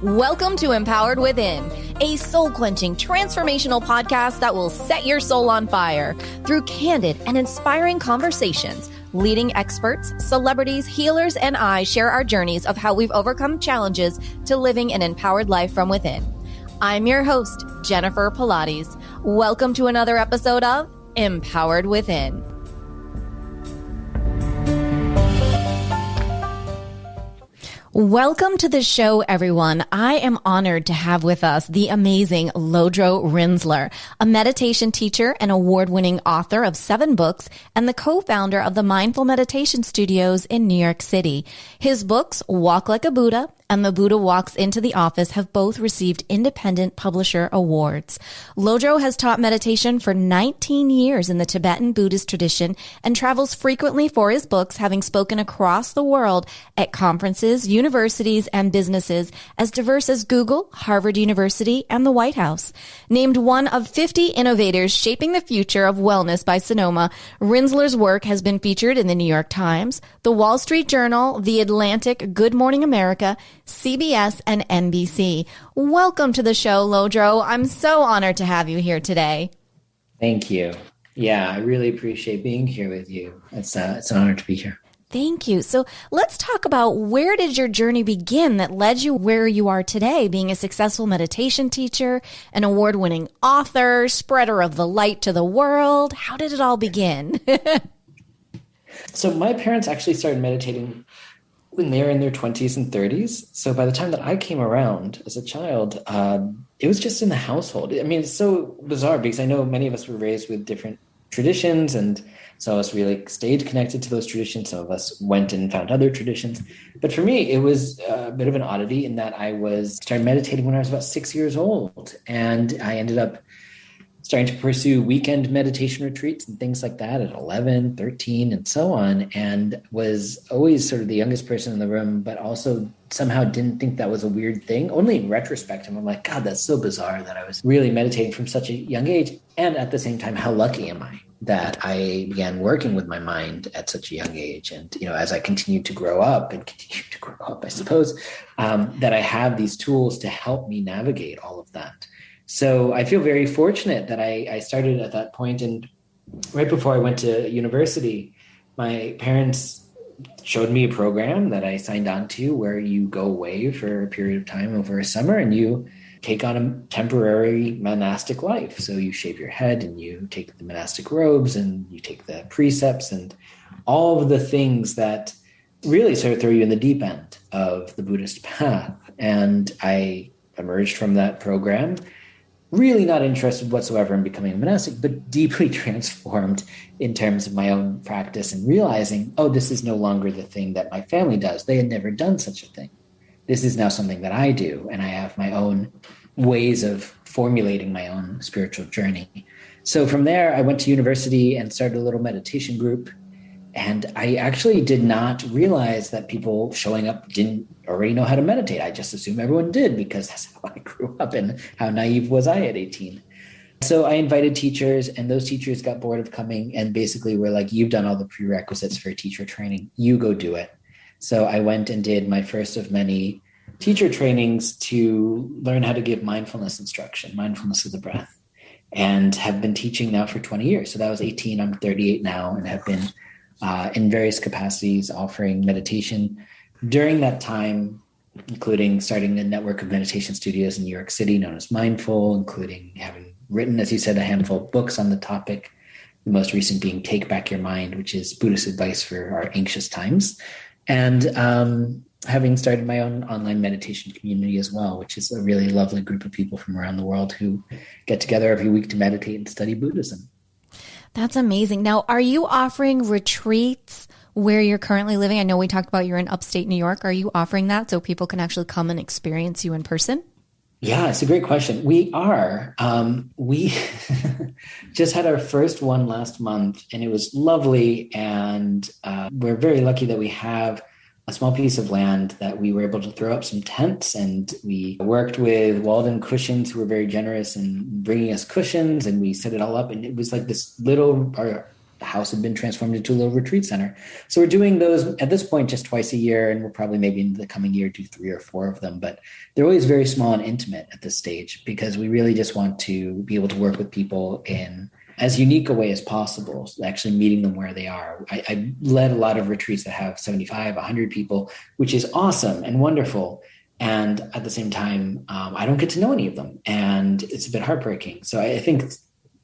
Welcome to Empowered Within, a soul-quenching, transformational podcast that will set your soul on fire through candid and inspiring conversations. Leading experts, celebrities, healers, and I share our journeys of how we've overcome challenges to living an empowered life from within. I'm your host, Jennifer Pilates. Welcome to another episode of Empowered Within. Welcome to the show, everyone. I am honored to have with us the amazing Lordro Rinzler, a meditation teacher and award-winning author of 7 books and the co-founder of the Mindful Meditation Studios in New York City. His books, Walk Like a Buddha and The Buddha Walks into the Office, have both received independent publisher awards. Lodro has taught meditation for 19 years in the Tibetan Buddhist tradition and travels frequently for his books, having spoken across the world at conferences, universities, and businesses as diverse as Google, Harvard University, and the White House. Named one of 50 innovators shaping the future of wellness by Sonoma, Rinzler's work has been featured in the New York Times, the Wall Street Journal, The Atlantic, Good Morning America, CBS, and NBC. Welcome to the show, Lodro. I'm so honored to have you here today. Thank you. Yeah, I really appreciate being here with you. It's an honor to be here. Thank you. So let's talk about, where did your journey begin that led you where you are today, being a successful meditation teacher, an award-winning author, spreader of the light to the world? How did it all begin? So my parents actually started meditating when they were in their 20s and 30s. So by the time that I came around as a child, it was just in the household. I mean, it's so bizarre because I know many of us were raised with different traditions, and some of us really stayed connected to those traditions. Some of us went and found other traditions. But for me, it was a bit of an oddity in that I started meditating when I was about 6 years old. And I ended up starting to pursue weekend meditation retreats and things like that at 11, 13, and so on. And was always sort of the youngest person in the room, but also somehow didn't think that was a weird thing. Only in retrospect, I'm like, God, that's so bizarre that I was really meditating from such a young age. And at the same time, how lucky am I that I began working with my mind at such a young age. And, as I continued to grow up, I suppose, that I have these tools to help me navigate all of that. So I feel very fortunate that I started at that point. And right before I went to university, my parents showed me a program that I signed on to where you go away for a period of time over a summer and you take on a temporary monastic life. So you shave your head and you take the monastic robes and you take the precepts and all of the things that really sort of throw you in the deep end of the Buddhist path. And I emerged from that program really not interested whatsoever in becoming a monastic, but deeply transformed in terms of my own practice and realizing, this is no longer the thing that my family does. They had never done such a thing. This is now something that I do, and I have my own ways of formulating my own spiritual journey. So from there, I went to university and started a little meditation group. And I actually did not realize that people showing up didn't already know how to meditate. I just assumed everyone did because that's how I grew up and how naive was I at 18. So I invited teachers, and those teachers got bored of coming and basically were like, you've done all the prerequisites for teacher training. You go do it. So I went and did my first of many teacher trainings to learn how to give mindfulness instruction, mindfulness of the breath, and have been teaching now for 20 years. So that was 18. I'm 38 now and have been in various capacities offering meditation during that time, including starting a network of meditation studios in New York City known as Mindful, including having written, as you said, a handful of books on the topic, the most recent being Take Back Your Mind, which is Buddhist advice for our anxious times, and having started my own online meditation community as well, which is a really lovely group of people from around the world who get together every week to meditate and study Buddhism. That's amazing. Now, are you offering retreats where you're currently living? I know we talked about you're in upstate New York. Are you offering that so people can actually come and experience you in person? Yeah, it's a great question. We are. We just had our first one last month, and it was lovely. And we're very lucky that we have a small piece of land that we were able to throw up some tents, and we worked with Walden Cushions, who were very generous in bringing us cushions, and we set it all up. And it was like this little, the house had been transformed into a little retreat center. So we're doing those at this point just twice a year, and we'll probably maybe in the coming year do 3 or 4 of them. But they're always very small and intimate at this stage, because we really just want to be able to work with people in as unique a way as possible, actually meeting them where they are. I led a lot of retreats that have 75, 100 people, which is awesome and wonderful. And at the same time, I don't get to know any of them, and it's a bit heartbreaking. So I think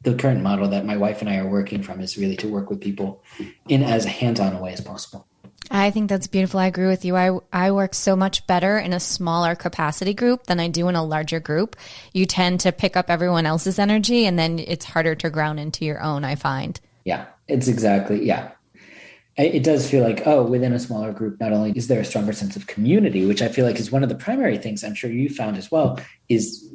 the current model that my wife and I are working from is really to work with people in as hands-on a way as possible. I think that's beautiful. I agree with you. I work so much better in a smaller capacity group than I do in a larger group. You tend to pick up everyone else's energy, and then it's harder to ground into your own, I find. Yeah, it's exactly. Yeah. It does feel like, within a smaller group, not only is there a stronger sense of community, which I feel like is one of the primary things I'm sure you found as well, is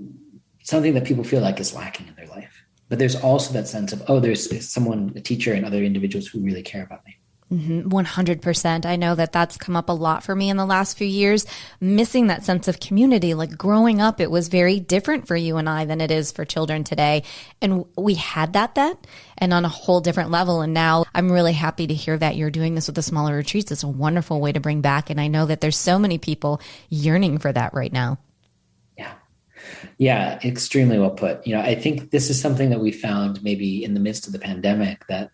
something that people feel like is lacking in their life. But there's also that sense of, there's someone, a teacher and other individuals who really care about me. 100%. I know that that's come up a lot for me in the last few years, missing that sense of community. Like growing up, it was very different for you and I than it is for children today. And we had that then and on a whole different level. And now I'm really happy to hear that you're doing this with the smaller retreats. It's a wonderful way to bring back. And I know that there's so many people yearning for that right now. Yeah, extremely well put. I think this is something that we found maybe in the midst of the pandemic, that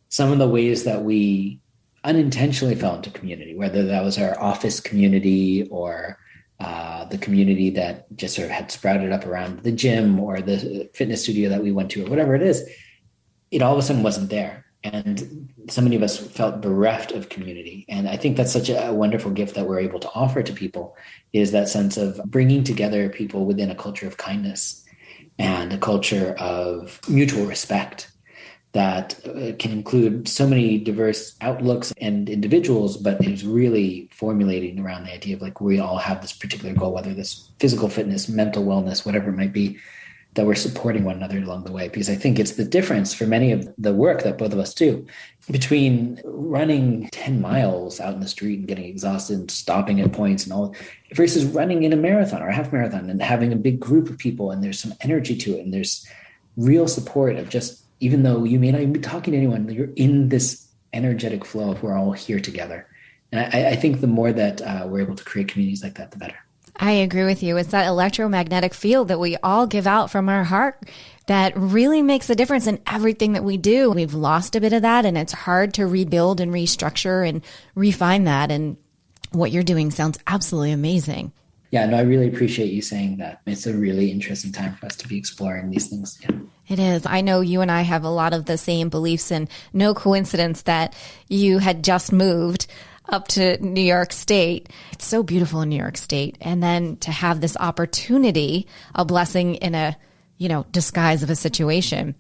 some of the ways that we unintentionally fell into community, whether that was our office community or the community that just sort of had sprouted up around the gym or the fitness studio that we went to or whatever it is, it all of a sudden wasn't there. And so many of us felt bereft of community. And I think that's such a wonderful gift that we're able to offer to people, is that sense of bringing together people within a culture of kindness and a culture of mutual respect that can include so many diverse outlooks and individuals, but is really formulating around the idea of like, we all have this particular goal, whether this physical fitness, mental wellness, whatever it might be, that we're supporting one another along the way. Because I think it's the difference for many of the work that both of us do between running 10 miles out in the street and getting exhausted and stopping at points and all, versus running in a marathon or a half marathon and having a big group of people, and there's some energy to it, and there's real support of just, even though you may not even be talking to anyone, you're in this energetic flow of we're all here together. And I think the more that we're able to create communities like that, the better. I agree with you. It's that electromagnetic field that we all give out from our heart that really makes a difference in everything that we do. We've lost a bit of that, and it's hard to rebuild and restructure and refine that. And what you're doing sounds absolutely amazing. Yeah, no, I really appreciate you saying that. It's a really interesting time for us to be exploring these things. Yeah. It is. I know you and I have a lot of the same beliefs, and no coincidence that you had just moved up to New York State. It's so beautiful in New York State. And then to have this opportunity, a blessing in a, disguise of a situation.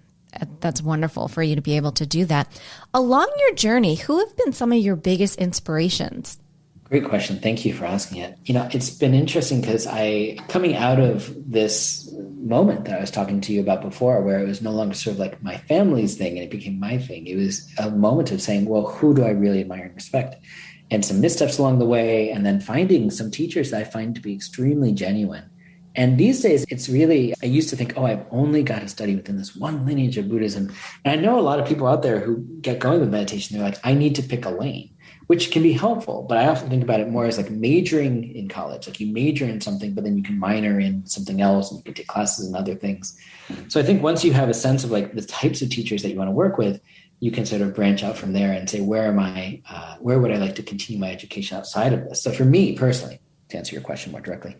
That's wonderful for you to be able to do that. Along your journey, who have been some of your biggest inspirations? Great question. Thank you for asking it. It's been interesting because coming out of this moment that I was talking to you about before, where it was no longer sort of like my family's thing and it became my thing. It was a moment of saying, well, who do I really admire and respect? And some missteps along the way, and then finding some teachers that I find to be extremely genuine. And these days, it's really, I used to think, I've only got to study within this one lineage of Buddhism. And I know a lot of people out there who get going with meditation, they're like, I need to pick a lane, which can be helpful. But I often think about it more as like majoring in college. Like you major in something, but then you can minor in something else, and you can take classes in other things. So I think once you have a sense of like the types of teachers that you want to work with, you can sort of branch out from there and say, where would I like to continue my education outside of this? So for me personally, to answer your question more directly,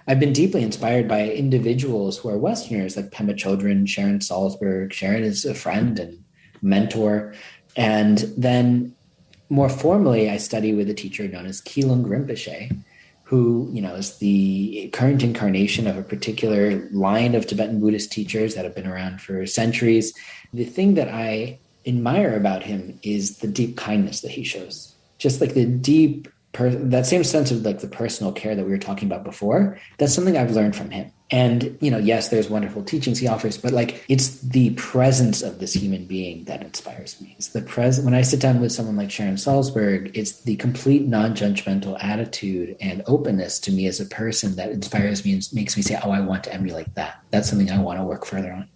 I've been deeply inspired by individuals who are Westerners like Pema Chodron, Sharon Salzberg. Sharon is a friend and mentor. And then more formally, I study with a teacher known as Kilung Rinpoche, who, is the current incarnation of a particular line of Tibetan Buddhist teachers that have been around for centuries. The thing that I admire about him is the deep kindness that he shows. Just like the deep, that same sense of like the personal care that we were talking about before, that's something I've learned from him. And, yes, there's wonderful teachings he offers, but like it's the presence of this human being that inspires me. It's the when I sit down with someone like Sharon Salzberg, it's the complete non-judgmental attitude and openness to me as a person that inspires me and makes me say, I want to emulate that. That's something I want to work further on.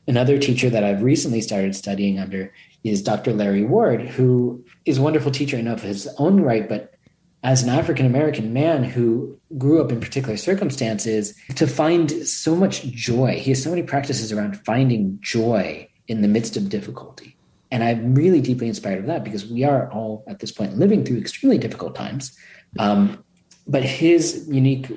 Another teacher that I've recently started studying under is Dr. Larry Ward, who is a wonderful teacher in of his own right, but as an African-American man who grew up in particular circumstances, to find so much joy. He has so many practices around finding joy in the midst of difficulty. And I'm really deeply inspired of that because we are all at this point living through extremely difficult times. But his unique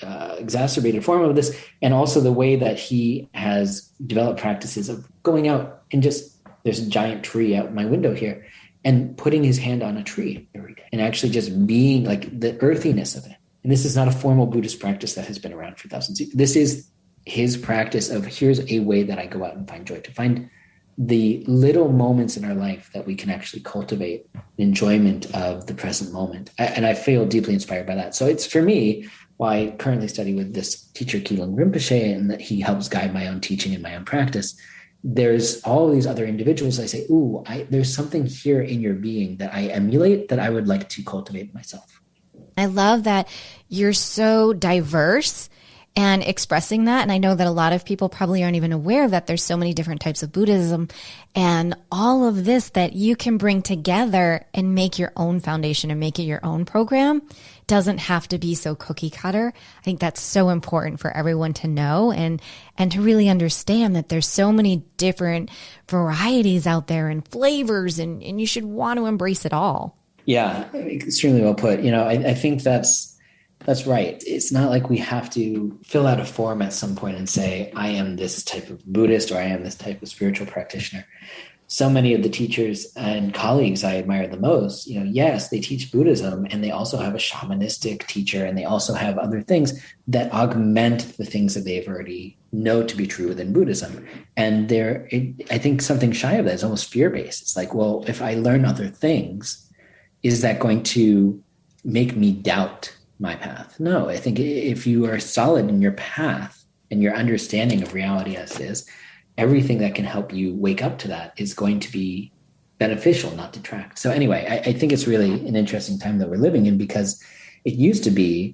exacerbated form of this, and also the way that he has developed practices of going out and just, there's a giant tree out my window here, and putting his hand on a tree every day and actually just being like the earthiness of it. And this is not a formal Buddhist practice that has been around for thousands of years. This is his practice of here's a way that I go out and find joy, to find the little moments in our life that we can actually cultivate enjoyment of the present moment. And I feel deeply inspired by that. So it's, for me, why I currently study with this teacher, Keelan Rinpoche, and that he helps guide my own teaching and my own practice. There's all these other individuals. I say, there's something here in your being that I emulate that I would like to cultivate myself. I love that you're so diverse and expressing that. And I know that a lot of people probably aren't even aware of that. There's so many different types of Buddhism and all of this that you can bring together and make your own foundation and make it your own program. Doesn't have to be so cookie cutter. I think that's so important for everyone to know and to really understand that there's so many different varieties out there and flavors, and you should want to embrace it all. Yeah, extremely well put. I think that's right. It's not like we have to fill out a form at some point and say, I am this type of Buddhist or I am this type of spiritual practitioner. So many of the teachers and colleagues I admire the most, yes, they teach Buddhism and they also have a shamanistic teacher and they also have other things that augment the things that they've already know to be true within Buddhism. And I think something shy of that is almost fear-based. It's like, well, if I learn other things, is that going to make me doubt my path? No, I think if you are solid in your path and your understanding of reality as it is, everything that can help you wake up to that is going to be beneficial, not detract. So anyway, I think it's really an interesting time that we're living in, because it used to be,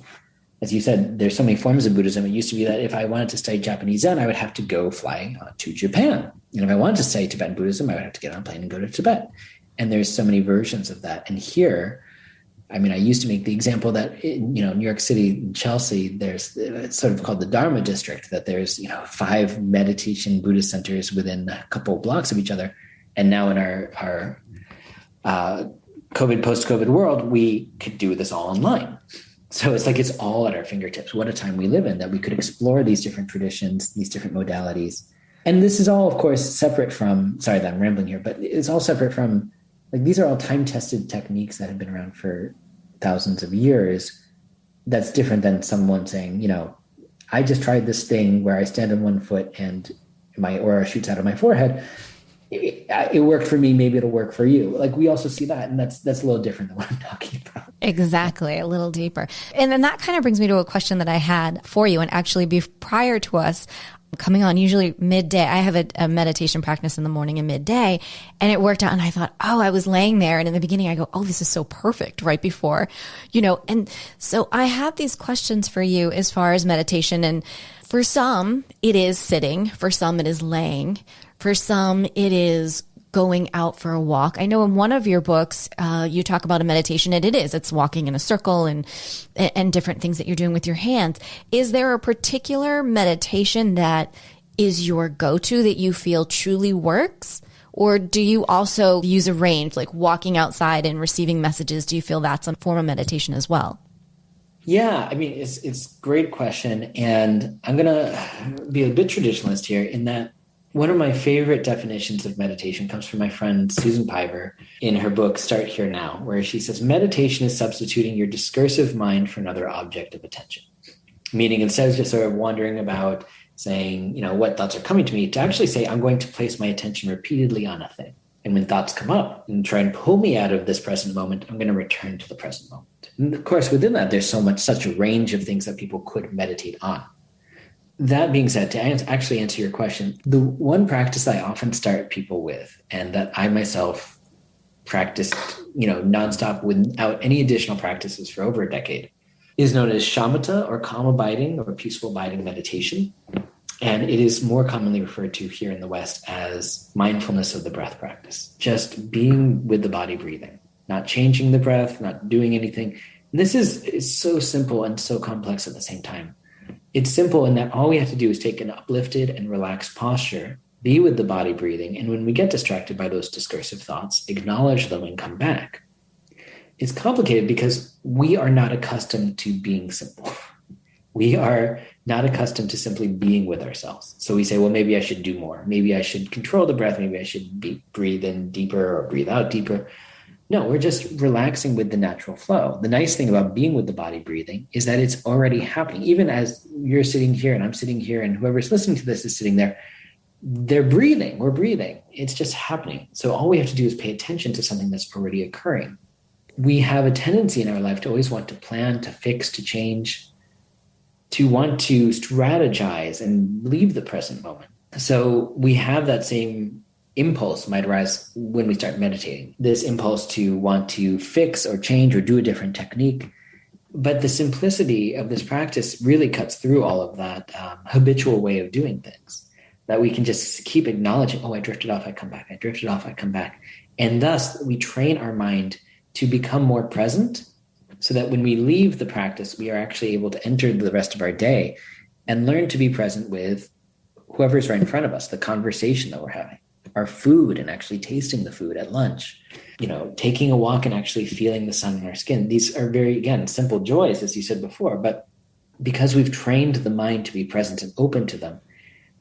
as you said, there's so many forms of Buddhism. It used to be that if I wanted to study Japanese Zen, I would have to go fly to Japan. And if I wanted to study Tibetan Buddhism, I would have to get on a plane and go to Tibet. And there's so many versions of that. And here, I used to make the example that in, New York City, Chelsea, it's sort of called the Dharma district, that there's, 5 meditation Buddhist centers within a couple of blocks of each other. And now in our COVID, post-COVID world, we could do this all online. So it's like, it's all at our fingertips. What a time we live in, that we could explore these different traditions, these different modalities. And this is all, of course, separate from, sorry that I'm rambling here, but it's all separate from, these are all time-tested techniques that have been around for thousands of years. That's different than someone saying, I just tried this thing where I stand on one foot and my aura shoots out of my forehead. It worked for me. Maybe it'll work for you. We also see that. And that's a little different than what I'm talking about. Exactly. A little deeper. And then that kind of brings me to a question that I had for you. And actually, prior to us coming on, usually midday, I have a meditation practice in the morning and midday, and it worked out. And I thought, I was laying there. And in the beginning, I go, this is so perfect right before, and so I have these questions for you as far as meditation. And for some, it is sitting. For some, it is laying. For some, it is going out for a walk. I know in one of your books, you talk about a meditation, and it's walking in a circle and different things that you're doing with your hands. Is there a particular meditation that is your go-to that you feel truly works? Or do you also use a range, like walking outside and receiving messages? Do you feel that's a form of meditation as well? Yeah, it's a great question. And I'm going to be a bit traditionalist here in that one of my favorite definitions of meditation comes from my friend Susan Piver in her book, Start Here Now, where she says, meditation is substituting your discursive mind for another object of attention. Meaning, instead of just sort of wandering about saying, what thoughts are coming to me, to actually say, I'm going to place my attention repeatedly on a thing. And when thoughts come up and try and pull me out of this present moment, I'm going to return to the present moment. And of course, within that, there's such a range of things that people could meditate on. That being said, to actually answer your question, the one practice I often start people with, and that I myself practiced, nonstop without any additional practices for over a decade, is known as shamatha, or calm abiding, or peaceful abiding meditation. And it is more commonly referred to here in the West as mindfulness of the breath practice, just being with the body breathing, not changing the breath, not doing anything. And this is so simple and so complex at the same time. It's simple in that all we have to do is take an uplifted and relaxed posture, be with the body breathing, and when we get distracted by those discursive thoughts, acknowledge them and come back. It's complicated because we are not accustomed to being simple. We are not accustomed to simply being with ourselves. So we say, well, maybe I should do more. Maybe I should control the breath. Maybe I should breathe in deeper or breathe out deeper. No, we're just relaxing with the natural flow. The nice thing about being with the body breathing is that it's already happening. Even as you're sitting here and I'm sitting here and whoever's listening to this is sitting there, they're breathing. We're breathing. It's just happening. So all we have to do is pay attention to something that's already occurring. We have a tendency in our life to always want to plan, to fix, to change, to want to strategize and leave the present moment. So we have that same impulse might arise when we start meditating, this impulse to want to fix or change or do a different technique. But the simplicity of this practice really cuts through all of that habitual way of doing things, that we can just keep acknowledging, oh, I drifted off, I come back. I drifted off, I come back. And thus we train our mind to become more present so that when we leave the practice, we are actually able to enter the rest of our day and learn to be present with whoever's right in front of us, the conversation that we're having, our food and actually tasting the food at lunch, taking a walk and actually feeling the sun on our skin. These are very, again, simple joys, as you said before, but because we've trained the mind to be present and open to them,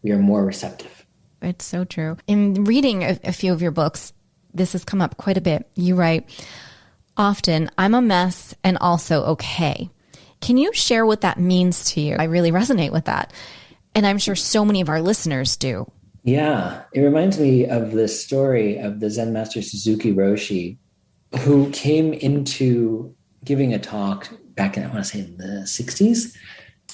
we are more receptive. It's so true. In reading a few of your books, this has come up quite a bit. You write, often, I'm a mess and also okay. Can you share what that means to you? I really resonate with that. And I'm sure so many of our listeners do. Yeah, it reminds me of the story of the Zen master Suzuki Roshi, who came into giving a talk back in, I want to say in the 60s,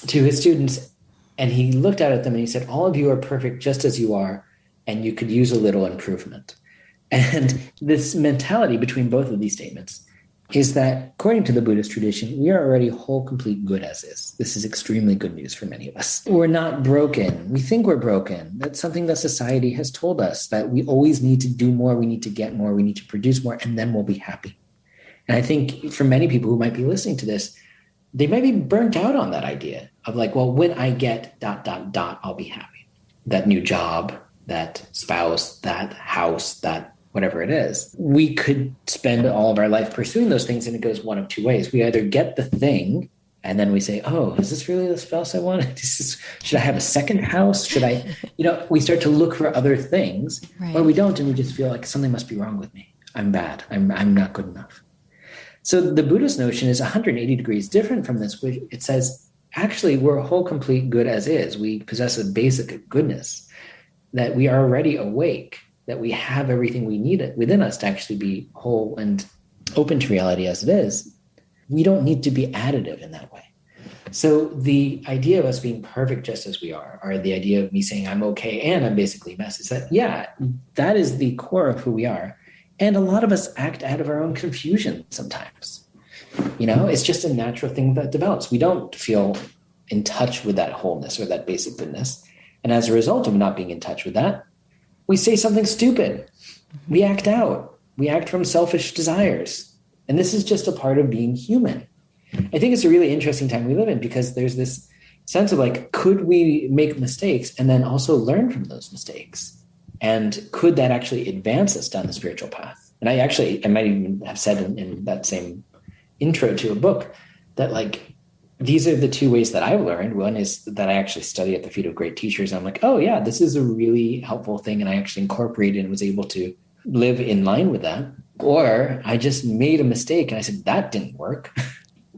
to his students. And he looked out at them and he said, all of you are perfect just as you are, and you could use a little improvement. And this mentality between both of these statements is that, according to the Buddhist tradition, we are already whole, complete good as is. This is extremely good news for many of us. We're not broken. We think we're broken. That's something that society has told us, that we always need to do more, we need to get more, we need to produce more, and then we'll be happy. And I think for many people who might be listening to this, they might be burnt out on that idea of like, well, when I get ... I'll be happy. That new job, that spouse, that house, that whatever it is. We could spend all of our life pursuing those things, and it goes one of two ways. We either get the thing, and then we say, oh, is this really the spouse I want? Should I have a second house? Should I, we start to look for other things, right. Or we don't, and we just feel like something must be wrong with me. I'm bad. I'm not good enough. So the Buddhist notion is 180 degrees different from this, which it says, actually, we're a whole, complete good as is. We possess a basic goodness, that we are already awake, that we have everything we need within us to actually be whole and open to reality as it is. We don't need to be additive in that way. So the idea of us being perfect just as we are, or the idea of me saying I'm okay and I'm basically a mess, is that, yeah, that is the core of who we are. And a lot of us act out of our own confusion sometimes. It's just a natural thing that develops. We don't feel in touch with that wholeness or that basic goodness. And as a result of not being in touch with that, we say something stupid. We act out. We act from selfish desires. And this is just a part of being human. I think it's a really interesting time we live in, because there's this sense of like, could we make mistakes and then also learn from those mistakes? And could that actually advance us down the spiritual path? And I might even have said in that same intro to a book that like, these are the two ways that I've learned. One is that I actually study at the feet of great teachers. And I'm like, oh yeah, this is a really helpful thing. And I actually incorporated and was able to live in line with that. Or I just made a mistake and I said, that didn't work.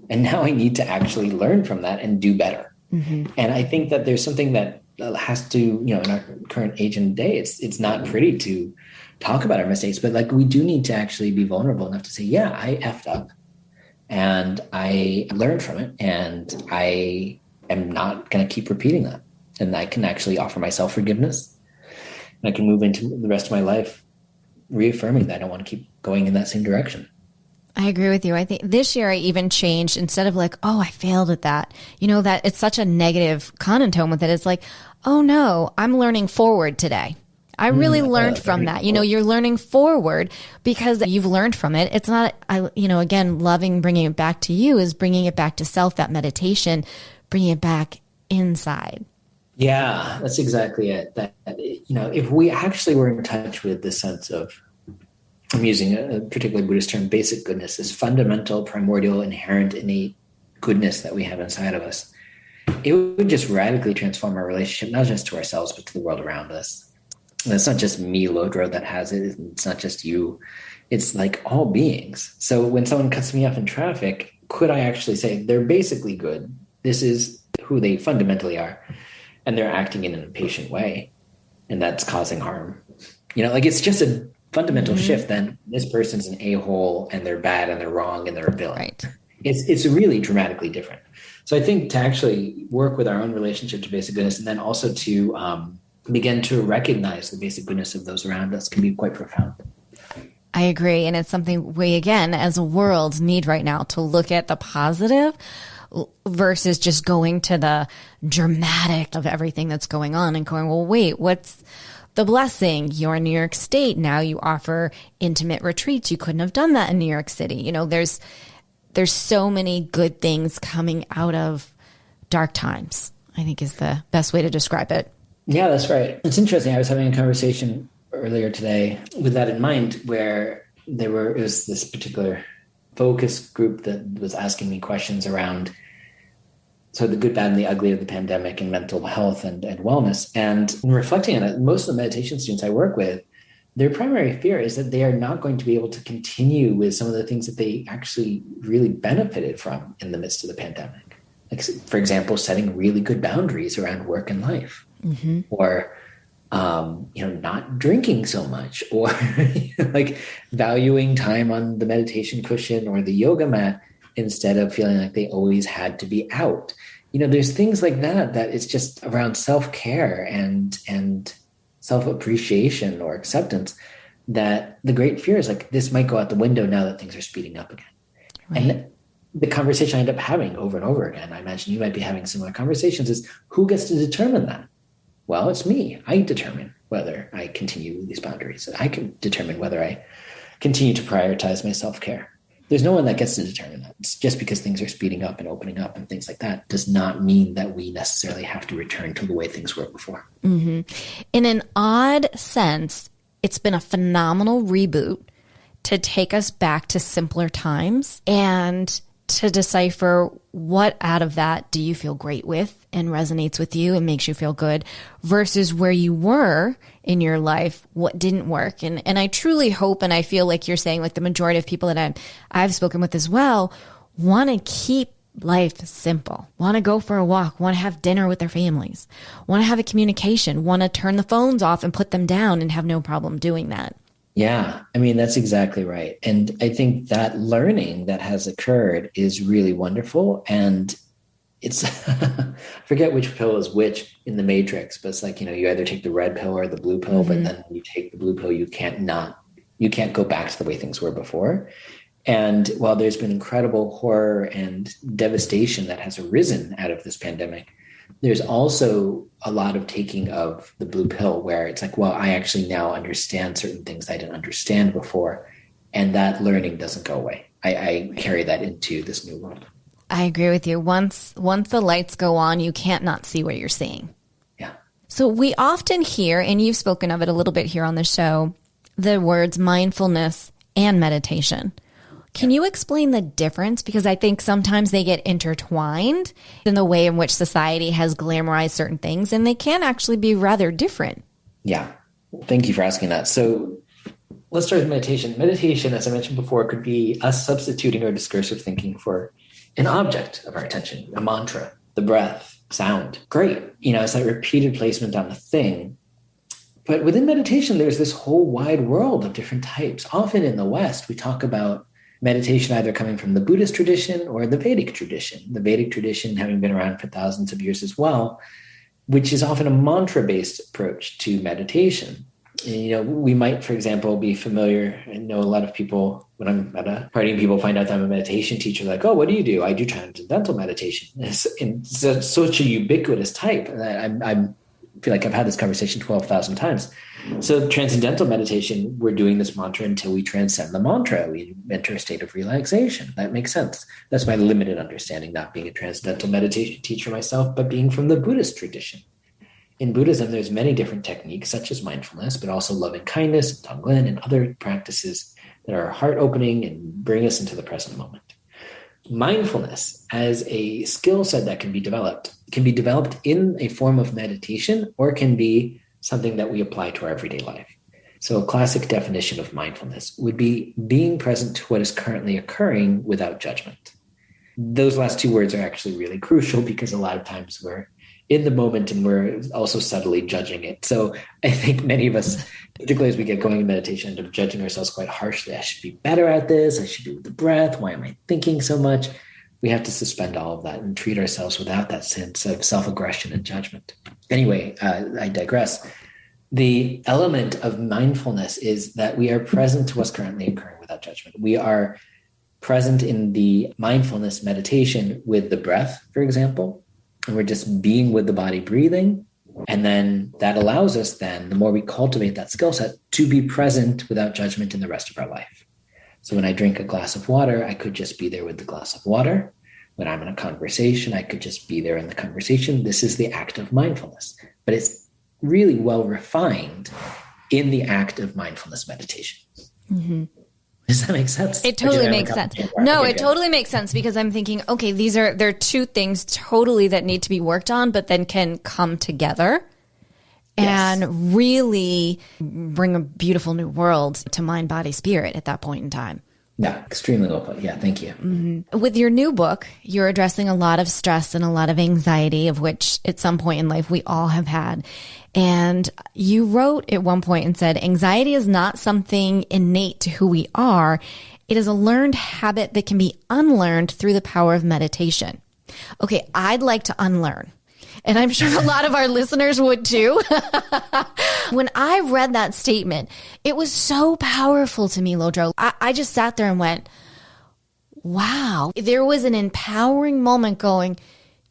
And now I need to actually learn from that and do better. Mm-hmm. And I think that there's something that has to, in our current age and day, it's not pretty to talk about our mistakes, but like we do need to actually be vulnerable enough to say, yeah, I effed up. And I learned from it, and I am not going to keep repeating that. And I can actually offer myself forgiveness. And I can move into the rest of my life reaffirming that I don't want to keep going in that same direction. I agree with you. I think this year I even changed, instead of like, oh, I failed at that, that it's such a negative connotation with it. It's like, oh no, I'm learning forward today. I really learned from that. You're learning forward because you've learned from it. It's not, again, loving bringing it back to you is bringing it back to self, that meditation, bringing it back inside. Yeah, that's exactly it. That, if we actually were in touch with the sense of, I'm using a particularly Buddhist term, basic goodness, this fundamental, primordial, inherent, innate goodness that we have inside of us, it would just radically transform our relationship, not just to ourselves, but to the world around us. And it's not just me, Lodro, that has it. It's not just you. It's like all beings. So when someone cuts me off in traffic, could I actually say they're basically good? This is who they fundamentally are. And they're acting in an impatient way. And that's causing harm. It's just a fundamental shift. Then this person's an a-hole and they're bad and they're wrong and they're a villain. Right. It's really dramatically different. So I think to actually work with our own relationship to basic goodness, and then also to begin to recognize the basic goodness of those around us, can be quite profound. I agree. And it's something we, again, as a world need right now, to look at the positive versus just going to the dramatic of everything that's going on and going, well, wait, what's the blessing? You're in New York State. Now you offer intimate retreats. You couldn't have done that in New York City. There's so many good things coming out of dark times, I think is the best way to describe it. Yeah, that's right. It's interesting. I was having a conversation earlier today with that in mind, where it was this particular focus group that was asking me questions around so the good, bad, and the ugly of the pandemic and mental health and wellness. And in reflecting on it, most of the meditation students I work with, their primary fear is that they are not going to be able to continue with some of the things that they actually really benefited from in the midst of the pandemic. Like, for example, setting really good boundaries around work and life, or not drinking so much, or like valuing time on the meditation cushion or the yoga mat instead of feeling like they always had to be out. There's things like that it's just around self-care and self-appreciation or acceptance, that the great fear is like, this might go out the window now that things are speeding up again. Right. And the conversation I end up having over and over again, I imagine you might be having similar conversations, is who gets to determine that? Well, it's me. I determine whether I continue with these boundaries. I can determine whether I continue to prioritize my self-care. There's no one that gets to determine that. It's just because things are speeding up and opening up and things like that does not mean that we necessarily have to return to the way things were before. Mm-hmm. In an odd sense, it's been a phenomenal reboot to take us back to simpler times and to decipher what out of that do you feel great with and resonates with you and makes you feel good versus where you were in your life, what didn't work. And I truly hope, and I feel like you're saying, like the majority of people that I've spoken with as well, want to keep life simple, want to go for a walk, want to have dinner with their families, want to have a communication, want to turn the phones off and put them down and have no problem doing that. Yeah, that's exactly right. And I think that learning that has occurred is really wonderful. And it's, I forget which pill is which in the Matrix, but it's like, you either take the red pill or the blue pill, but then when you take the blue pill, you can't go back to the way things were before. And while there's been incredible horror and devastation that has arisen out of this pandemic, there's also a lot of taking of the blue pill where it's like, well, I actually now understand certain things I didn't understand before. And that learning doesn't go away. I carry that into this new world. I agree with you. Once the lights go on, you can't not see what you're seeing. Yeah. So we often hear, and you've spoken of it a little bit here on the show, the words mindfulness and meditation. Can you explain the difference? Because I think sometimes they get intertwined in the way in which society has glamorized certain things, and they can actually be rather different. Yeah. Thank you for asking that. So let's start with meditation. Meditation, as I mentioned before, could be us substituting our discursive thinking for an object of our attention, a mantra, the breath, sound. Great. It's that repeated placement on the thing. But within meditation, there's this whole wide world of different types. Often in the West, we talk about meditation either coming from the Buddhist tradition or the Vedic tradition. The Vedic tradition having been around for thousands of years as well, which is often a mantra-based approach to meditation. We might, for example, be familiar. I know a lot of people, when I'm at a party and people find out that I'm a meditation teacher, like, oh, what do you do? I do transcendental meditation. It's such a ubiquitous type. And I feel like I've had this conversation 12,000 times. So transcendental meditation, we're doing this mantra until we transcend the mantra. We enter a state of relaxation. That makes sense. That's my limited understanding, not being a transcendental meditation teacher myself, but being from the Buddhist tradition. In Buddhism, there's many different techniques, such as mindfulness, but also loving kindness, Unlearned, and other practices that are heart-opening and bring us into the present moment. Mindfulness, as a skill set that can be developed in a form of meditation, or can be something that we apply to our everyday life. So a classic definition of mindfulness would be being present to what is currently occurring without judgment. Those last two words are actually really crucial because a lot of times we're in the moment and we're also subtly judging it. So I think many of us, particularly as we get going in meditation, end up judging ourselves quite harshly. I should be better at this. I should do with the breath. Why am I thinking so much? We have to suspend all of that and treat ourselves without that sense of self-aggression and judgment. Anyway, I digress. The element of mindfulness is that we are present to what's currently occurring without judgment. We are present in the mindfulness meditation with the breath, for example, and we're just being with the body breathing. And then that allows us then, the more we cultivate that skill set, to be present without judgment in the rest of our life. So when I drink a glass of water, I could just be there with the glass of water. When I'm in a conversation, I could just be there in the conversation. This is the act of mindfulness, but it's really well refined in the act of mindfulness meditation. Mm-hmm. Does that make sense? It totally makes sense. No, it totally makes sense because I'm thinking, okay, there are two things totally that need to be worked on, but then can come together and really bring a beautiful new world to mind, body, spirit at that point in time. Yeah, extremely well put. Yeah, thank you. Mm-hmm. With your new book, you're addressing a lot of stress and a lot of anxiety, of which at some point in life we all have had. And you wrote at one point and said, anxiety is not something innate to who we are. It is a learned habit that can be unlearned through the power of meditation. Okay, I'd like to unlearn. And I'm sure a lot of our listeners would too. When I read that statement, it was so powerful to me, Lodro. I just sat there and went, wow. There was an empowering moment going,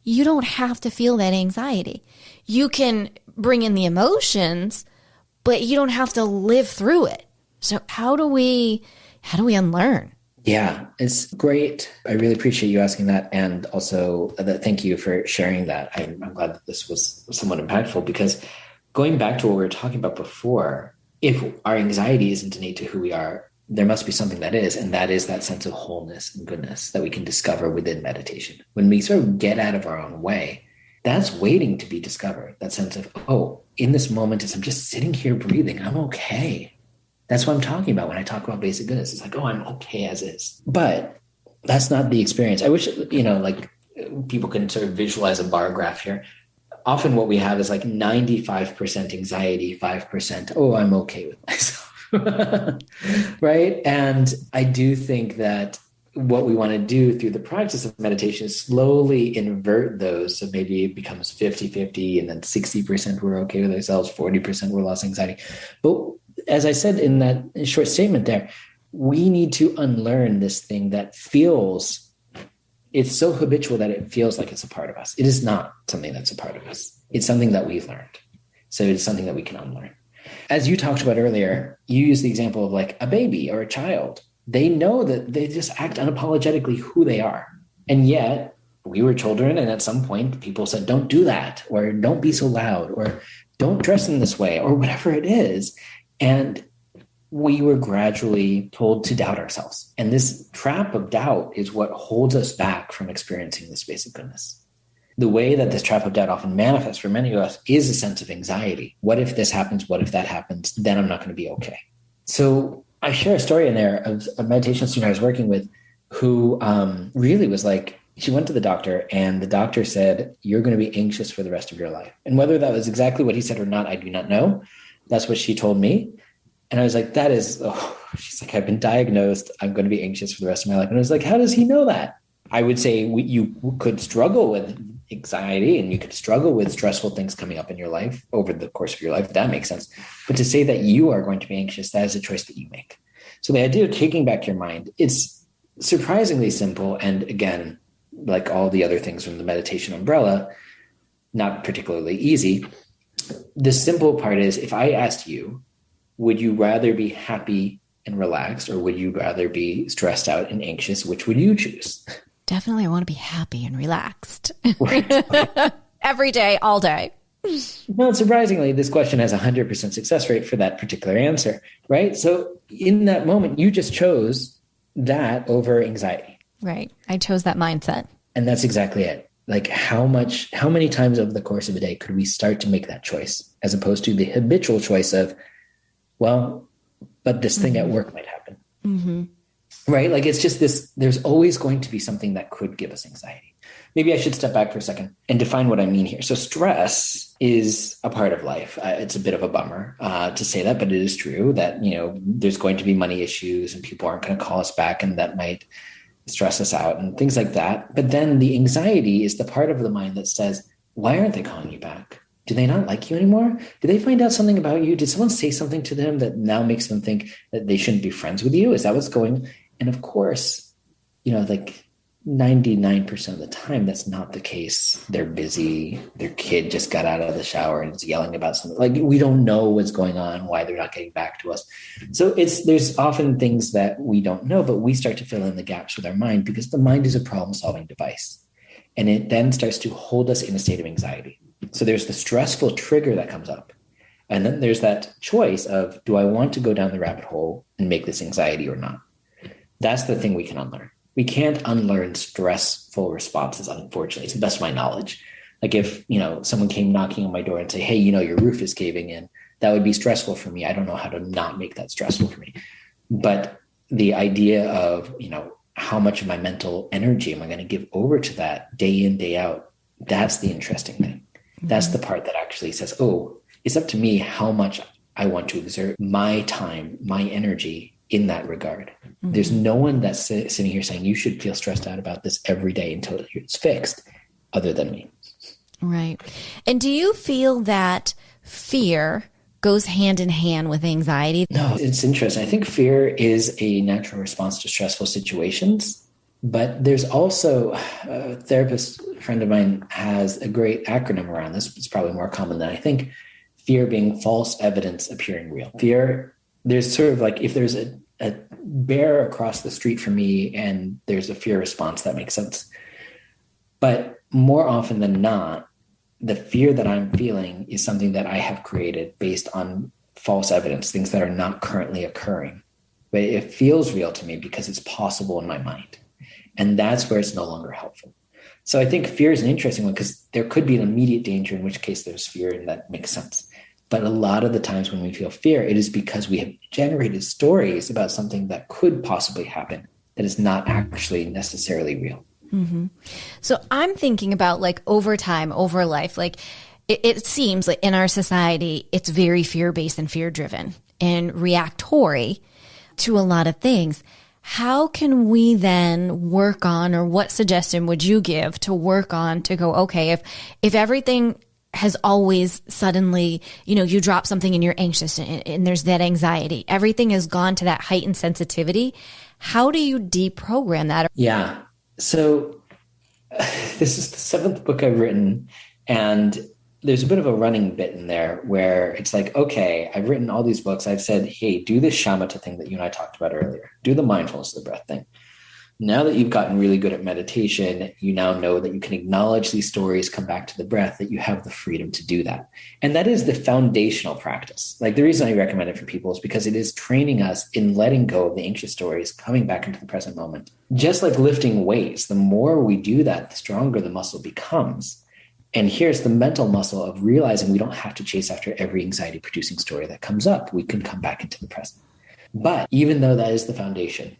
you don't have to feel that anxiety. You can bring in the emotions, but you don't have to live through it. So how do we unlearn? Yeah, it's great. I really appreciate you asking that. And also thank you for sharing that. I'm glad that this was somewhat impactful because going back to what we were talking about before, if our anxiety isn't innate to who we are, there must be something that is, and that is that sense of wholeness and goodness that we can discover within meditation. When we sort of get out of our own way, that's waiting to be discovered. That sense of, oh, in this moment, as I'm just sitting here breathing, I'm okay. That's what I'm talking about when I talk about basic goodness. It's like, oh, I'm okay as is. But that's not the experience. I wish, like people can sort of visualize a bar graph here. Often what we have is like 95% anxiety, 5%, oh, I'm okay with myself. Right? And I do think that what we want to do through the practice of meditation is slowly invert those. So maybe it becomes 50-50 and then 60% we're okay with ourselves, 40% we're lost anxiety. But as I said in that short statement there, we need to unlearn this thing that feels, it's so habitual that it feels like it's a part of us. It is not something that's a part of us. It's something that we've learned. So it's something that we can unlearn. As you talked about earlier, you used the example of like a baby or a child. They know that they just act unapologetically who they are. And yet we were children. And at some point people said, don't do that, or don't be so loud, or don't dress in this way, or whatever it is. And we were gradually told to doubt ourselves. And this trap of doubt is what holds us back from experiencing this basic goodness. The way that this trap of doubt often manifests for many of us is a sense of anxiety. What if this happens? What if that happens? Then I'm not going to be okay. So I share a story in there of a meditation student I was working with who really was like, she went to the doctor and the doctor said, you're going to be anxious for the rest of your life. And whether that was exactly what he said or not, I do not know. That's what she told me. And I was like, she's like, I've been diagnosed. I'm going to be anxious for the rest of my life. And I was like, how does he know that? I would say you could struggle with anxiety and you could struggle with stressful things coming up in your life over the course of your life. That makes sense. But to say that you are going to be anxious, that is a choice that you make. So the idea of taking back your mind, it's surprisingly simple. And again, like all the other things from the meditation umbrella, not particularly easy. The simple part is, if I asked you, would you rather be happy and relaxed, or would you rather be stressed out and anxious? Which would you choose? Definitely, I want to be happy and relaxed. Every day, all day. Well, surprisingly, this question has 100% success rate for that particular answer, right? So in that moment, you just chose that over anxiety. Right. I chose that mindset. And that's exactly it. Like how many times over the course of a day could we start to make that choice, as opposed to the habitual choice of, well, but this thing at work might happen. Mm-hmm. Right? Like it's just this, there's always going to be something that could give us anxiety. Maybe I should step back for a second and define what I mean here. So stress is a part of life. It's a bit of a bummer to say that, but it is true that, there's going to be money issues and people aren't going to call us back, and that might stress us out and things like that. But then the anxiety is the part of the mind that says, why aren't they calling you back? Do they not like you anymore? Did they find out something about you? Did someone say something to them that now makes them think that they shouldn't be friends with you? Is that what's going? And of course, like 99% of the time, that's not the case. They're busy. Their kid just got out of the shower and is yelling about something. Like, we don't know what's going on, why they're not getting back to us. So there's often things that we don't know, but we start to fill in the gaps with our mind, because the mind is a problem-solving device. And it then starts to hold us in a state of anxiety. So there's the stressful trigger that comes up. And then there's that choice of, do I want to go down the rabbit hole and make this anxiety or not? That's the thing we can unlearn. We can't unlearn stressful responses, unfortunately, to the best of my knowledge. Like if, someone came knocking on my door and say, hey, your roof is caving in, that would be stressful for me. I don't know how to not make that stressful for me. But the idea of, how much of my mental energy am I going to give over to that day in, day out? That's the interesting thing. Mm-hmm. That's the part that actually says, oh, it's up to me how much I want to exert my time, my energy in that regard. Mm-hmm. There's no one that's sitting here saying you should feel stressed out about this every day until it's fixed, other than me. Right. And do you feel that fear goes hand in hand with anxiety? No, it's interesting. I think fear is a natural response to stressful situations, but there's also a therapist friend of mine has a great acronym around this. It's probably more common than I think. Fear being false evidence appearing real. Fear, there's sort of like, if there's a bear across the street from me and there's a fear response, that makes sense. But more often than not, the fear that I'm feeling is something that I have created based on false evidence, things that are not currently occurring. But it feels real to me because it's possible in my mind. And that's where it's no longer helpful. So I think fear is an interesting one, because there could be an immediate danger, in which case there's fear, and that makes sense. But a lot of the times when we feel fear, it is because we have generated stories about something that could possibly happen that is not actually necessarily real. Mm-hmm. So I'm thinking about, like, over time, over life, like it seems like in our society, it's very fear-based and fear-driven and reactory to a lot of things. How can we then work on, or what suggestion would you give to work on to go, okay, if everything has always suddenly, you drop something and you're anxious and there's that anxiety, everything has gone to that heightened sensitivity. How do you deprogram that? Yeah. So this is the 7th book I've written, and there's a bit of a running bit in there where it's like, okay, I've written all these books. I've said, hey, do this shamatha thing that you and I talked about earlier. Do the mindfulness of the breath thing. Now that you've gotten really good at meditation, you now know that you can acknowledge these stories, come back to the breath, that you have the freedom to do that. And that is the foundational practice. Like, the reason I recommend it for people is because it is training us in letting go of the anxious stories, coming back into the present moment. Just like lifting weights, the more we do that, the stronger the muscle becomes. And here's the mental muscle of realizing we don't have to chase after every anxiety-producing story that comes up. We can come back into the present. But even though that is the foundation,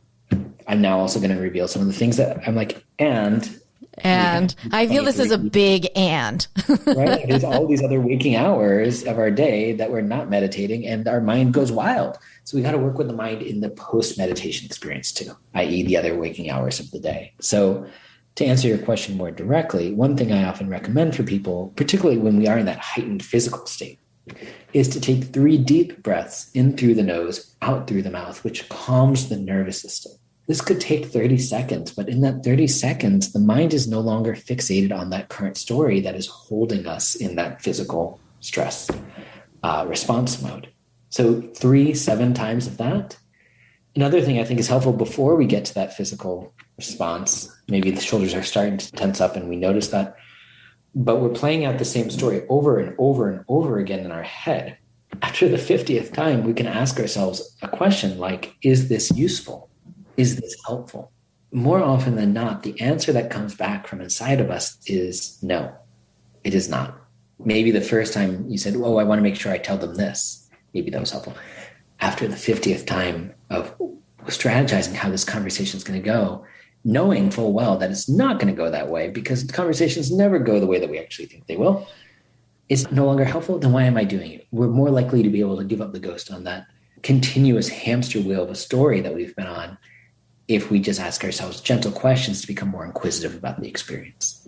I'm now also going to reveal some of the things that I'm like, and I feel this is a big and. Right? There's all these other waking hours of our day that we're not meditating, and our mind goes wild. So we got to work with the mind in the post-meditation experience too, i.e. the other waking hours of the day. So To answer your question more directly, one thing I often recommend for people, particularly when we are in that heightened physical state, is to take 3 deep breaths in through the nose, out through the mouth, which calms the nervous system. This could take 30 seconds, but in that 30 seconds, the mind is no longer fixated on that current story that is holding us in that physical stress response mode. So 3, 7 times of that. Another thing I think is helpful before we get to that physical response, maybe the shoulders are starting to tense up and we notice that, but we're playing out the same story over and over and over again in our head. After the 50th time, we can ask ourselves a question like, is this useful? Is this helpful? More often than not, the answer that comes back from inside of us is no, it is not. Maybe the first time you said, oh, I want to make sure I tell them this. Maybe that was helpful. After the 50th time of strategizing how this conversation is going to go, knowing full well that it's not going to go that way because conversations never go the way that we actually think they will, is no longer helpful, then why am I doing it? We're more likely to be able to give up the ghost on that continuous hamster wheel of a story that we've been on if we just ask ourselves gentle questions to become more inquisitive about the experience.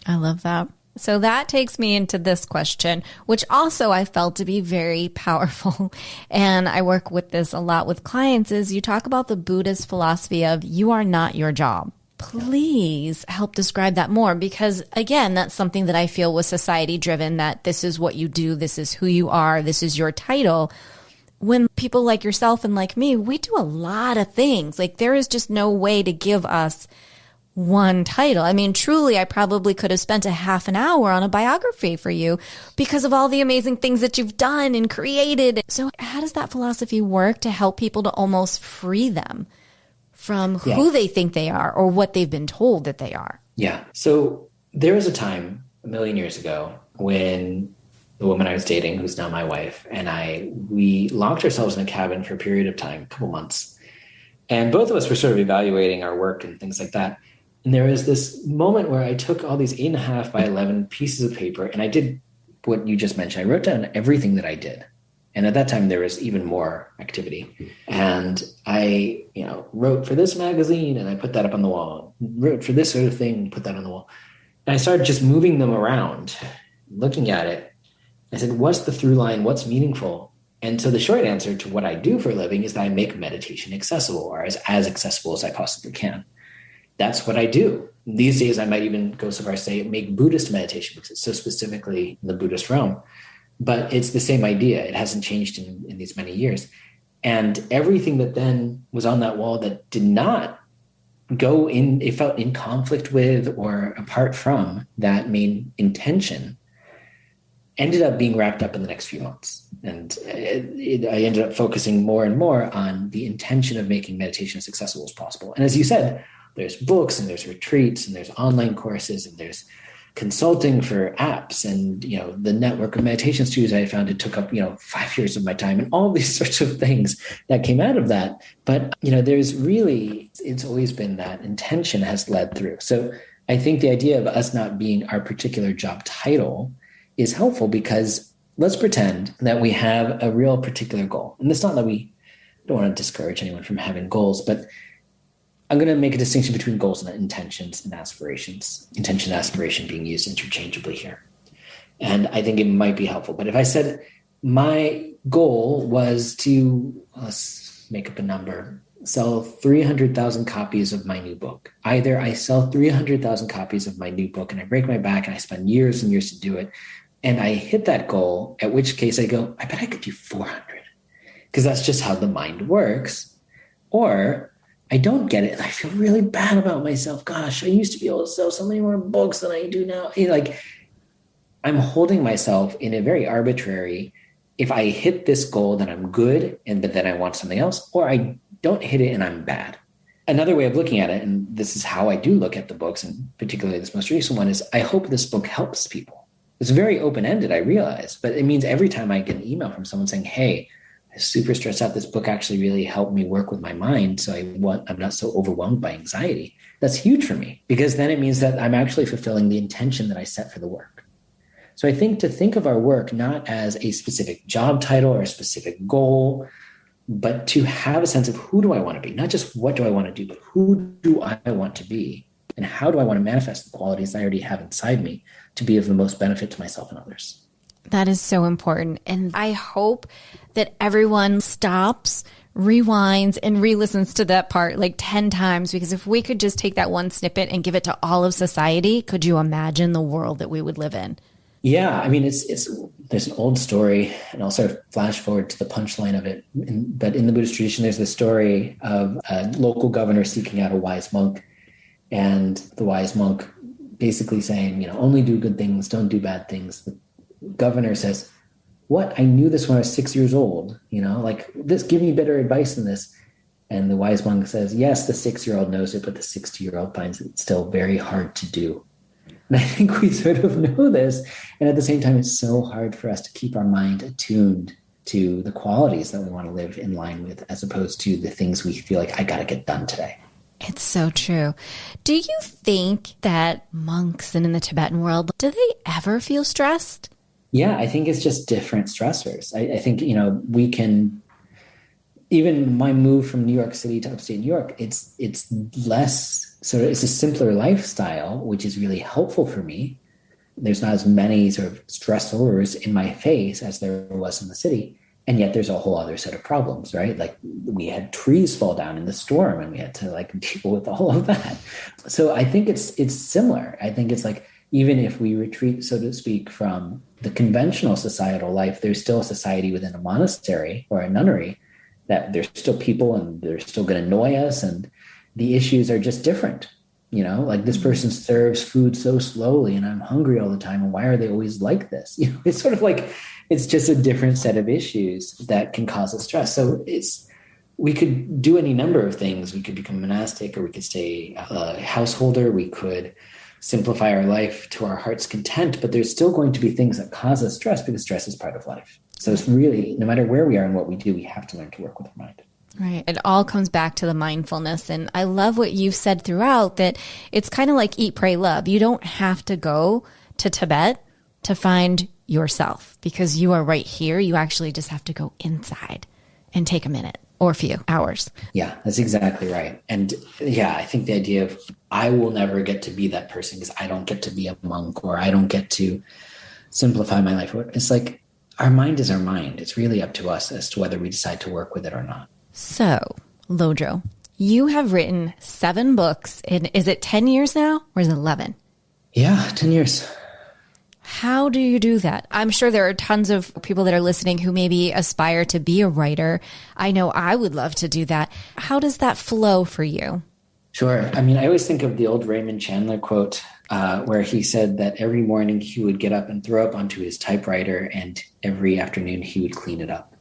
I love that. So that takes me into this question, which also I felt to be very powerful. And I work with this a lot with clients, is you talk about the Buddhist philosophy of you are not your job. Please help describe that more, because again, that's something that I feel was society driven, that this is what you do. This is who you are. This is your title. When people like yourself and like me, we do a lot of things. Like there is just no way to give us one title. I mean, truly, I probably could have spent a half an hour on a biography for you because of all the amazing things that you've done and created. So how does that philosophy work to help people to almost free them from who they think they are or what they've been told that they are? Yeah. So there was a time a million years ago when the woman I was dating, who's now my wife, and we locked ourselves in a cabin for a period of time, a couple months. And both of us were sort of evaluating our work and things like that. And there was this moment where I took all these 8.5 by 11 pieces of paper and I did what you just mentioned. I wrote down everything that I did. And at that time, there was even more activity. And I, wrote for this magazine and I put that up on the wall, wrote for this sort of thing, put that on the wall. And I started just moving them around, looking at it. I said, what's the through line? What's meaningful? And so the short answer to what I do for a living is that I make meditation accessible, or as accessible as I possibly can. That's what I do. These days, I might even go so far as to say make Buddhist meditation because it's so specifically in the Buddhist realm. But it's the same idea. It hasn't changed in these many years. And everything that then was on that wall that did not go in, it felt in conflict with or apart from that main intention, ended up being wrapped up in the next few months. And I ended up focusing more and more on the intention of making meditation as accessible as possible. And as you said, there's books and there's retreats and there's online courses and there's consulting for apps and, the network of meditation studios I found. It took up, 5 years of my time and all these sorts of things that came out of that. But, there's really, it's always been that intention has led through. So I think the idea of us not being our particular job title is helpful because let's pretend that we have a real particular goal. And it's not that we don't want to discourage anyone from having goals, but I'm going to make a distinction between goals and intentions and aspirations. Intention and aspiration being used interchangeably here. And I think it might be helpful. But if I said my goal was to, let's make up a number, sell 300,000 copies of my new book. Either I sell 300,000 copies of my new book and I break my back and I spend years and years to do it, and I hit that goal, at which case I go, I bet I could do 400, because that's just how the mind works. Or I don't get it and I feel really bad about myself. Gosh, I used to be able to sell so many more books than I do now. I'm holding myself in a very arbitrary, if I hit this goal, then I'm good, but then I want something else, or I don't hit it and I'm bad. Another way of looking at it, and this is how I do look at the books, and particularly this most recent one, is I hope this book helps people. It's very open-ended, I realize, but it means every time I get an email from someone saying, hey, I'm super stressed out, this book actually really helped me work with my mind, so I'm not so overwhelmed by anxiety. That's huge for me, because then it means that I'm actually fulfilling the intention that I set for the work. So I think to think of our work not as a specific job title or a specific goal, but to have a sense of who do I want to be? Not just what do I want to do, but who do I want to be? And how do I want to manifest the qualities I already have inside me to be of the most benefit to myself and others? That is so important. And I hope that everyone stops, rewinds, and re-listens to that part like 10 times, because if we could just take that one snippet and give it to all of society, could you imagine the world that we would live in? Yeah, I mean, there's an old story, and I'll sort of flash forward to the punchline of it. But in the Buddhist tradition, there's the story of a local governor seeking out a wise monk, and the wise monk basically saying, only do good things, don't do bad things. The governor says, "What? I knew this when I was 6 years old. Like this, give me better advice than this." And the wise monk says, "Yes, the 6-year-old knows it, but the 60-year-old finds it still very hard to do." And I think we sort of know this. And at the same time, it's so hard for us to keep our mind attuned to the qualities that we want to live in line with, as opposed to the things we feel like I got to get done today. It's so true. Do you think that monks and in the Tibetan world, do they ever feel stressed? Yeah, I think it's just different stressors. I think, we can, even my move from New York City to upstate New York, it's less, so it's a simpler lifestyle, which is really helpful for me. There's not as many sort of stressors in my face as there was in the city. And yet there's a whole other set of problems, right? Like we had trees fall down in the storm and we had to deal with all of that. So I think it's similar. I think it's like, even if we retreat, so to speak, from the conventional societal life, there's still a society within a monastery or a nunnery that there's still people and they're still going to annoy us. And the issues are just different. Like this person serves food so slowly and I'm hungry all the time. And why are they always like this? It's sort of like, it's just a different set of issues that can cause us stress. So we could do any number of things. We could become monastic, or we could stay a householder. We could simplify our life to our heart's content, but there's still going to be things that cause us stress because stress is part of life. So it's really, no matter where we are and what we do, we have to learn to work with our mind. Right. It all comes back to the mindfulness. And I love what you've said throughout, that it's kind of like eat, pray, love. You don't have to go to Tibet to find yourself because you are right here. You actually just have to go inside and take a minute or a few hours. Yeah, that's exactly right. And yeah, I think the idea of I will never get to be that person because I don't get to be a monk, or I don't get to simplify my life. It's like our mind is our mind. It's really up to us as to whether we decide to work with it or not. So, Lodro, you have written 7 books. Is it 10 years now or is it 11? Yeah, 10 years. How do you do that? I'm sure there are tons of people that are listening who maybe aspire to be a writer. I know I would love to do that. How does that flow for you? Sure. I mean, I always think of the old Raymond Chandler quote where he said that every morning he would get up and throw up onto his typewriter, and every afternoon he would clean it up.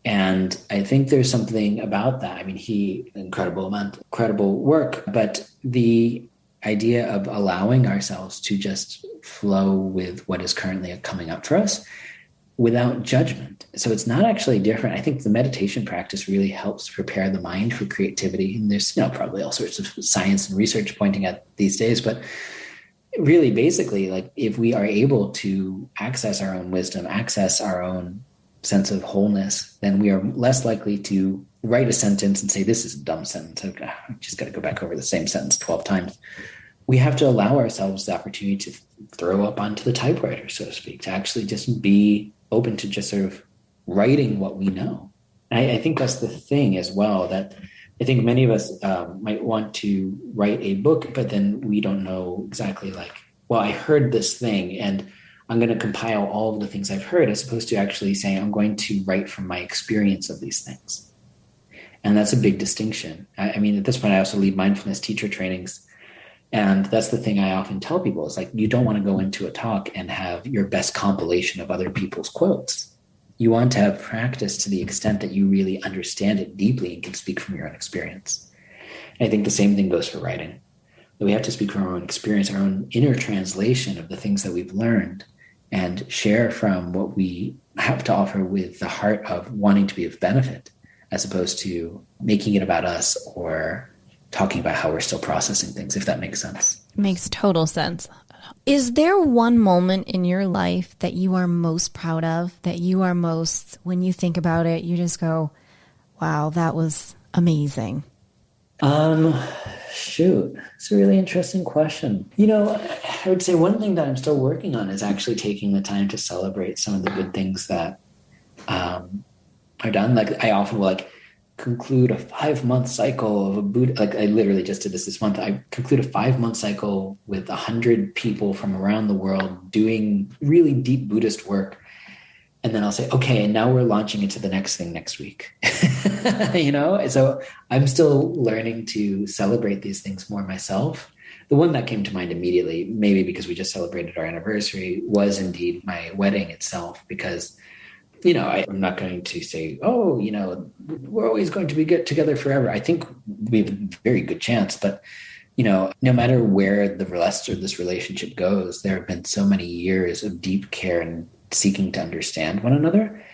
And I think there's something about that. I mean, incredible work, but the idea of allowing ourselves to just flow with what is currently coming up for us without judgment. So it's not actually different. I think the meditation practice really helps prepare the mind for creativity. And there's, probably all sorts of science and research pointing at these days, but really basically, like if we are able to access our own wisdom, access our own sense of wholeness, then we are less likely to write a sentence and say, this is a dumb sentence. I've just got to go back over the same sentence 12 times. We have to allow ourselves the opportunity to throw up onto the typewriter, so to speak, to actually just be open to just sort of writing what we know. And I think that's the thing as well, that I think many of us might want to write a book, but then we don't know exactly I heard this thing and I'm going to compile all of the things I've heard, as opposed to actually saying, I'm going to write from my experience of these things. And that's a big distinction. I mean, at this point, I also lead mindfulness teacher trainings. And that's the thing I often tell people is you don't want to go into a talk and have your best compilation of other people's quotes. You want to have practice to the extent that you really understand it deeply and can speak from your own experience. And I think the same thing goes for writing. That we have to speak from our own experience, our own inner translation of the things that we've learned, and share from what we have to offer with the heart of wanting to be of benefit, as opposed to making it about us or talking about how we're still processing things, if that makes sense. Makes total sense. Is there one moment in your life that you are most proud of, that you are most, when you think about it, you just go, wow, that was amazing? Shoot, it's a really interesting question. I would say one thing that I'm still working on is actually taking the time to celebrate some of the good things that are done. Like I often will conclude a 5-month cycle of a Buddha. Like I literally just did this month. I conclude a 5-month cycle with 100 people from around the world doing really deep Buddhist work. And then I'll say, okay, and now we're launching into the next thing next week. So I'm still learning to celebrate these things more myself. The one that came to mind immediately, maybe because we just celebrated our anniversary, was indeed my wedding itself, because I'm not going to say, we're always going to be good together forever. I think we have a very good chance, but no matter where the rest of this relationship goes, there have been so many years of deep care and seeking to understand one another,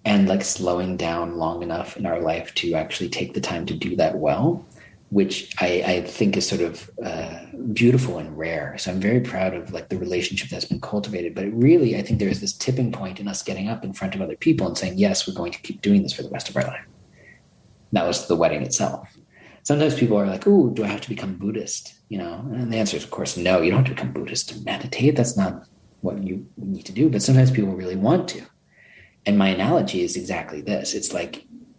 and slowing down long enough in our life to actually take the time to do that well, which I think is sort of beautiful and rare. So I'm very proud of the relationship that's been cultivated. But really, I think there's this tipping point in us getting up in front of other people and saying, yes, we're going to keep doing this for the rest of our life. That was the wedding itself. Sometimes people are like, oh, do I have to become Buddhist? And the answer is, of course, no, you don't have to become Buddhist to meditate. That's not what you need to do. But sometimes people really want to. And my analogy is exactly this. It's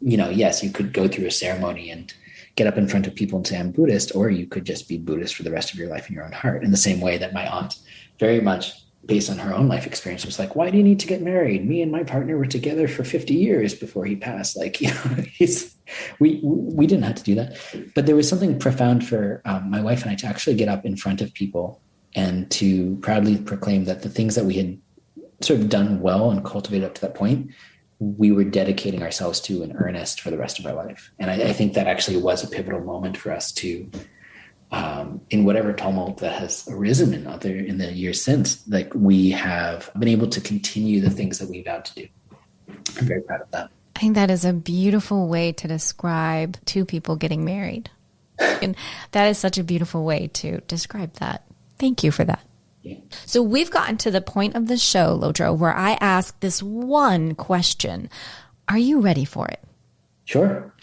yes, you could go through a ceremony and get up in front of people and say, I'm Buddhist, or you could just be Buddhist for the rest of your life in your own heart. In the same way that my aunt, very much based on her own life experience, was like, why do you need to get married? Me and my partner were together for 50 years before he passed. We didn't have to do that. But there was something profound for my wife and I to actually get up in front of people and to proudly proclaim that the things that we had sort of done well and cultivated up to that point, we were dedicating ourselves to in earnest for the rest of our life. And I think that actually was a pivotal moment for us to, in whatever tumult that has arisen in the years since, we have been able to continue the things that we vowed to do. I'm very proud of that. I think that is a beautiful way to describe two people getting married. And that is such a beautiful way to describe that. Thank you for that. Yeah. So we've gotten to the point of the show, Lodro, where I ask this one question. Are you ready for it? Sure.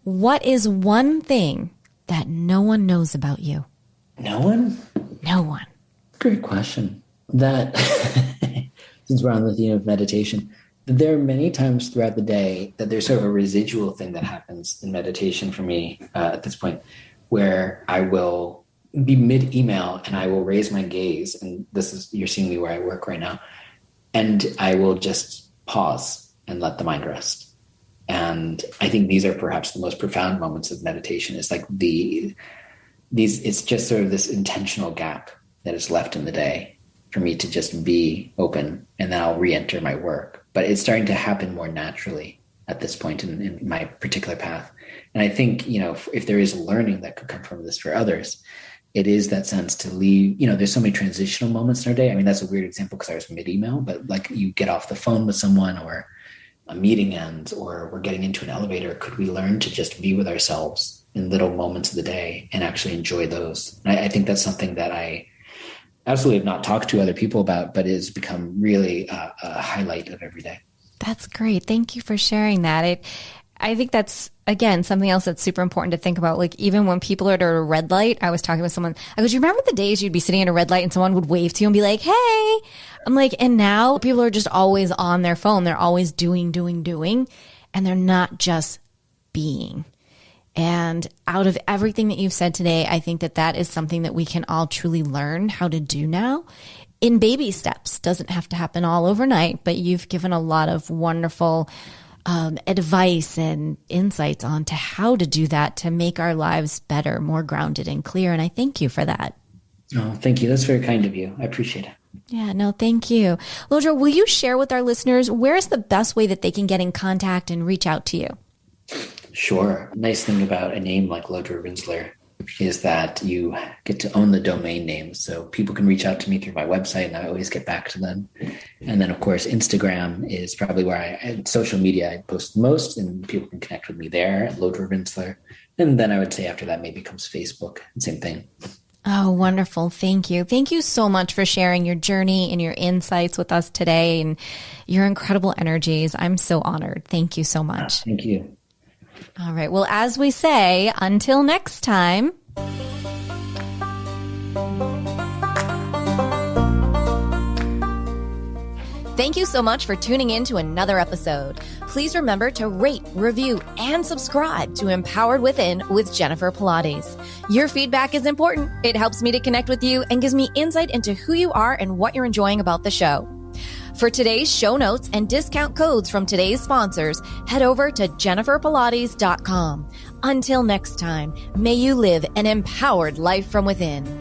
What is one thing that no one knows about you? No one? No one. Great question. That, since we're on the theme of meditation, there are many times throughout the day that there's sort of a residual thing that happens in meditation for me at this point, where I will be mid-email and I will raise my gaze, and you're seeing me where I work right now, and I will just pause and let the mind rest. And I think these are perhaps the most profound moments of meditation. It's it's just sort of this intentional gap that is left in the day for me to just be open, and then I'll re-enter my work. But it's starting to happen more naturally at this point in my particular path. And I think, if there is learning that could come from this for others, it is that sense to leave, there's so many transitional moments in our day. I mean, that's a weird example because I was mid-email, but you get off the phone with someone, or a meeting ends, or we're getting into an elevator. Could we learn to just be with ourselves in little moments of the day and actually enjoy those? And I think that's something that I absolutely have not talked to other people about, but it has become really a highlight of every day. That's great. Thank you for sharing that. I think that's, again, something else that's super important to think about. Even when people are at a red light, I was talking with someone, I go, do you remember the days you'd be sitting at a red light and someone would wave to you and be like, hey? I'm like, and now people are just always on their phone. They're always doing, and they're not just being. And out of everything that you've said today, I think that is something that we can all truly learn how to do now in baby steps. Doesn't have to happen all overnight, but you've given a lot of wonderful advice and insights on to how to do that to make our lives better, more grounded and clear. And I thank you for that. Oh, thank you. That's very kind of you. I appreciate it. Yeah, no, thank you. Lodro, will you share with our listeners, where's the best way that they can get in contact and reach out to you? Sure. Nice thing about a name like Lordro Rinzler is that you get to own the domain name. So people can reach out to me through my website, and I always get back to them. And then, of course, Instagram is probably where social media I post most, and people can connect with me there at Lordro Rinzler. And then I would say after that maybe comes Facebook, same thing. Oh, wonderful. Thank you. Thank you so much for sharing your journey and your insights with us today and your incredible energies. I'm so honored. Thank you so much. Thank you. All right. Well, as we say, until next time, Thank you so much for tuning in to another episode. Please remember to rate, review, and subscribe to Empowered Within with Jennifer Pilates. Your feedback is important. It helps me to connect with you and gives me insight into who you are and what you're enjoying about the show. For today's show notes and discount codes from today's sponsors, head over to jenniferpilates.com. Until next time, may you live an empowered life from within.